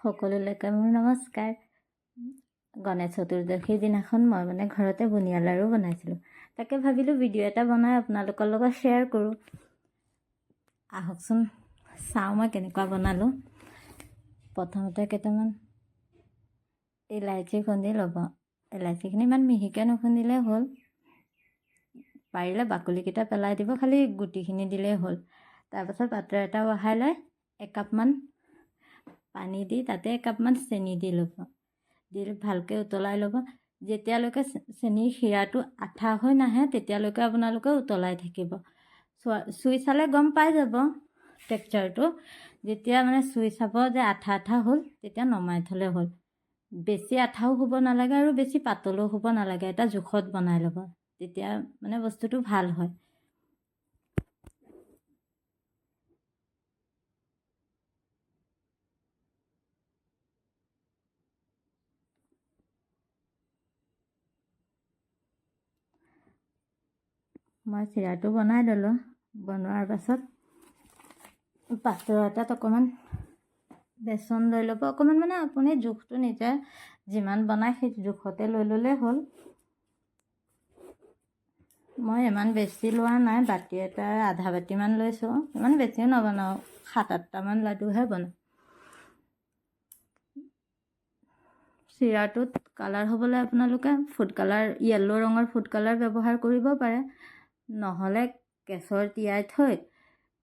সকলোলৈকে মোৰ নমস্কাৰ। গণেশ চতুৰ্দশীৰ দিনাখন মই ঘৰতে বুনিয়া লাড়ু বনাইছিলোঁ। তাকে ভাবিলোঁ ভিডিঅ' এটা বনাই আপোনালোকৰ লগত শ্বেয়াৰ কৰোঁ। আহকচোন চাওঁ মই কেনেকুৱা বনালোঁ। প্ৰথমতে কেইটামান ইলাইচি খুন্দি ল'ব। ইলাইচিখিনি ইমান মিহিকৈ নুখুন্দিলে হ'ল, পাৰিলে বাকলিকেইটা পেলাই দিব, খালি গুটিখিনি দিলেই হ'ল। তাৰপাছত পাত্ৰ এটা বহাই লৈ একাপমান পানী দি তাতে একাপমান চেনি দি ল'ব। দি ভালকৈ উতলাই ল'ব। যেতিয়ালৈকে চেনিৰ শিৰাটো আঠা হৈ নাহে তেতিয়ালৈকে আপোনালোকে উতলাই থাকিব। চুই চালে গম পাই যাব টেক্সচাৰটো। যেতিয়া চুই চাব যে আঠা আঠা হ'ল তেতিয়া নমাই থ'লে হ'ল। বেছি আঠাও হ'ব নালাগে আৰু বেছি পাতলো হ'ব নালাগে, এটা জোখত বনাই ল'ব, তেতিয়া বস্তুটো ভাল হয়। মই চিৰাটো বনাই ল'লোঁ। বনোৱাৰ পাছত পাত্ৰ এটাত অকণমান বেচন লৈ ল'ব। অকণমান আপুনি জোখটো নিজে যিমান বনায় সেই জোখতে লৈ ল'লেই হ'ল। মই ইমান বেছি লোৱা নাই, বাতি এটা আধা বাতিমান লৈছোঁ। ইমান বেছিও নবনাওঁ, 7-8টামান লাডুহে বনাওঁ। চিৰাটোত কালাৰ হ'বলৈ আপোনালোকে ফুড কালাৰ, য়েল্ল' ৰঙৰ ফুড কালাৰ ব্যৱহাৰ কৰিব পাৰে। নহ'লে কেশৰ তিয়াই থৈ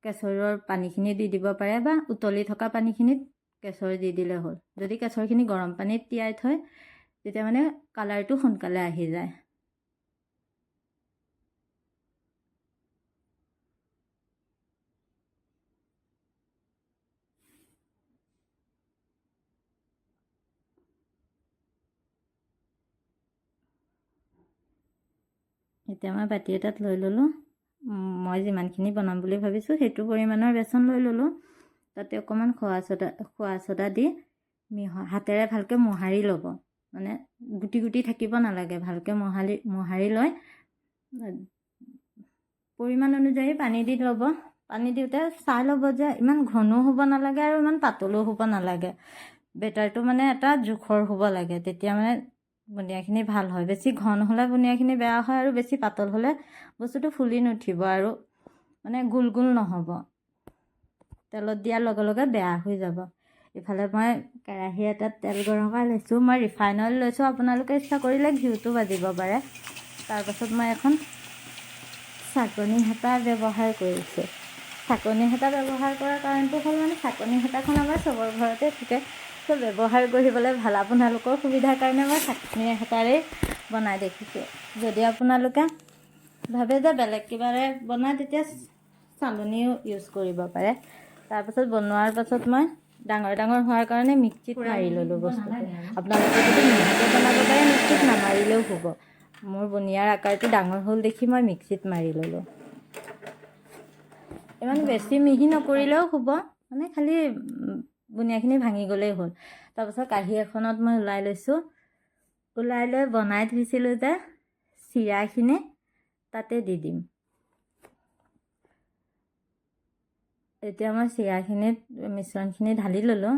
কেশৰৰ পানীখিনি দি দিব পাৰে, বা উতলি থকা পানীখিনিত কেশৰ দি দিলে হ'ল। যদি কেশৰখিনি গৰম পানীত তিয়াই থয় তেতিয়া কালাৰটো সোনকালে আহি যায়। এতিয়া মই বাতি এটাত লৈ ল'লোঁ। মই যিমানখিনি বনাম বুলি ভাবিছোঁ সেইটো পৰিমাণৰ বেচন লৈ ল'লোঁ। তাতে অকণমান খোৱা চ'দা দি হাতেৰে ভালকৈ মোহাৰি ল'ব। গুটি গুটি থাকিব নালাগে, ভালকৈ মোহাৰি লৈ পৰিমাণ অনুযায়ী পানী দি ল'ব। পানী দিওঁতে চাই ল'ব যে ইমান ঘনো হ'ব নালাগে আৰু ইমান পাতলো হ'ব নালাগে। বেটাৰটো এটা জোখৰ হ'ব লাগে, তেতিয়া বুনিয়াখিনি ভাল হয়। বেছি ঘন হ'লে বুনিয়াখিনি বেয়া হয়, আৰু বেছি পাতল হ'লে বস্তুটো ফুলি নুঠিব আৰু গোল গোল নহ'ব। তেলত দিয়াৰ লগে লগে বেয়া হৈ যাব। ইফালে মই কেৰাহী এটাত তেল গৰমাই লৈছোঁ। মই ৰিফাইন অইল লৈছোঁ, আপোনালোকে ইচ্ছা কৰিলে ঘিউটো ভাজিব পাৰে। তাৰপাছত মই এখন চাকনি হেতা ব্যৱহাৰ কৰিছোঁ। চাকনি হেতা ব্যৱহাৰ কৰাৰ কাৰণটো হ'ল চাকনি হেতাখন আমাৰ চবৰ ঘৰতে থাকে, ত' ব্যৱহাৰ কৰিবলৈ ভাল। আপোনালোকৰ সুবিধাৰ কাৰণে মই চাকনি হেতাৰেই বনাই দেখিছোঁ। যদি আপোনালোকে ভাবে যে বেলেগ কিবাৰে বনায় তেতিয়া চালনীও ইউজ কৰিব পাৰে। তাৰপাছত বনোৱাৰ পাছত মই ডাঙৰ ডাঙৰ হোৱাৰ কাৰণে মিক্সিত মাৰি ল'লোঁ বস্তুটো। আপোনালোকে যদি মিহিকৈ বনাব পাৰে মিক্সিত নামাৰিলেও হ'ব। মোৰ বুনিয়াৰ আকাৰটো ডাঙৰ হ'ল দেখি মই মিক্সিত মাৰি ল'লোঁ। ইমান বেছি মিহি নকৰিলেও হ'ব, খালি বুনিয়াখিনি ভাঙি গ'লেই হ'ল। তাৰপাছত কাঁহী এখনত মই ওলাই লৈছোঁ। ওলাই লৈ বনাই থৈছিলোঁ যে চিৰাখিনি তাতে দি দিম। এতিয়া মই চিৰাখিনিত মিশ্ৰণখিনি ঢালি ল'লোঁ।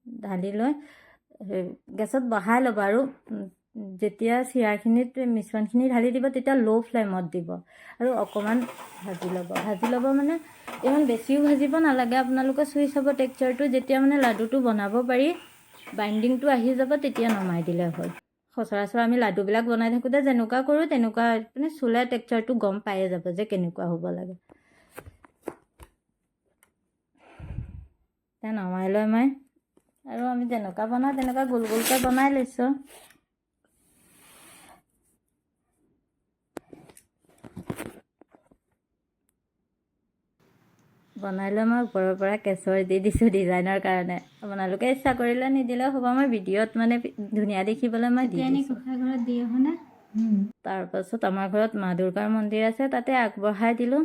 ঢালি লৈ গেছত বহাই ল'ব, আৰু যেতিয়া চিৰাখিনিত মিশ্ৰণখিনি ঢালি দিব তেতিয়া ল' ফ্লেমত দিব আৰু অকণমান ভাজি ল'ব। ভাজি ল'ব ইমান বেছিও ভাজিব নালাগে। আপোনালোকে চুই চাব টেক্সচাৰটো, যেতিয়া লাডুটো বনাব পাৰি বাইণ্ডিংটো আহি যাব তেতিয়া নমাই দিলে হ'ল। সচৰাচৰ আমি লাডুবিলাক বনাই থাকোঁতে যেনেকুৱা কৰোঁ তেনেকুৱা চুলে টেক্সচাৰটো গম পায়ে যাব যে কেনেকুৱা হ'ব লাগে। এতিয়া নমাই লৈ মই আৰু আমি যেনেকুৱা বনাওঁ তেনেকুৱা গোল গোলকৈ বনাই লৈছোঁ। বনাই লৈ মই ওপৰৰ পৰা কেশৰ দি দিছোঁ ডিজাইনৰ কাৰণে। আপোনালোকে ইচ্ছা কৰিলে নিদিলেও হ'ব, মই ভিডিঅ'ত ধুনীয়া দেখিবলৈ মই দি দিছোঁ। তাৰপাছত আমাৰ ঘৰত মা দুৰ্গাৰ মন্দিৰ আছে, তাতে আগবঢ়াই দিলোঁ।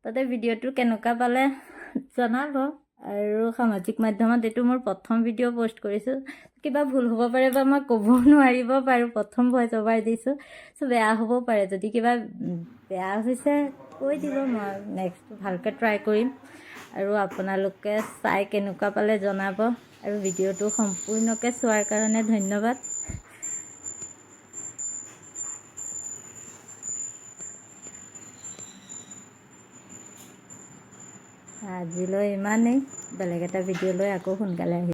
তাতে ভিডিঅ'টো কেনেকুৱা পালে জনাব। আৰু সামাজিক মাধ্যমত এইটো মোৰ প্ৰথম ভিডিঅ' পষ্ট কৰিছোঁ। কিবা ভুল হ'ব পাৰে বা মই ক'বও নোৱাৰিব পাৰোঁ, প্ৰথম ভইচ অভাৰ দিছোঁ, চ' বেয়া হ'ব পাৰে। যদি কিবা বেয়া হৈছে কৈ দিব, মই নেক্সট ভালকৈ ট্ৰাই কৰিম। আৰু আপোনালোকে চাই কেনেকুৱা পালে জনাব। আৰু ভিডিঅ'টো সম্পূৰ্ণকৈ চোৱাৰ কাৰণে ধন্যবাদ। আজিলৈ ইমানেই, বেলেগ এটা ভিডিঅ' লৈ আকৌ সোনকালে আহিম।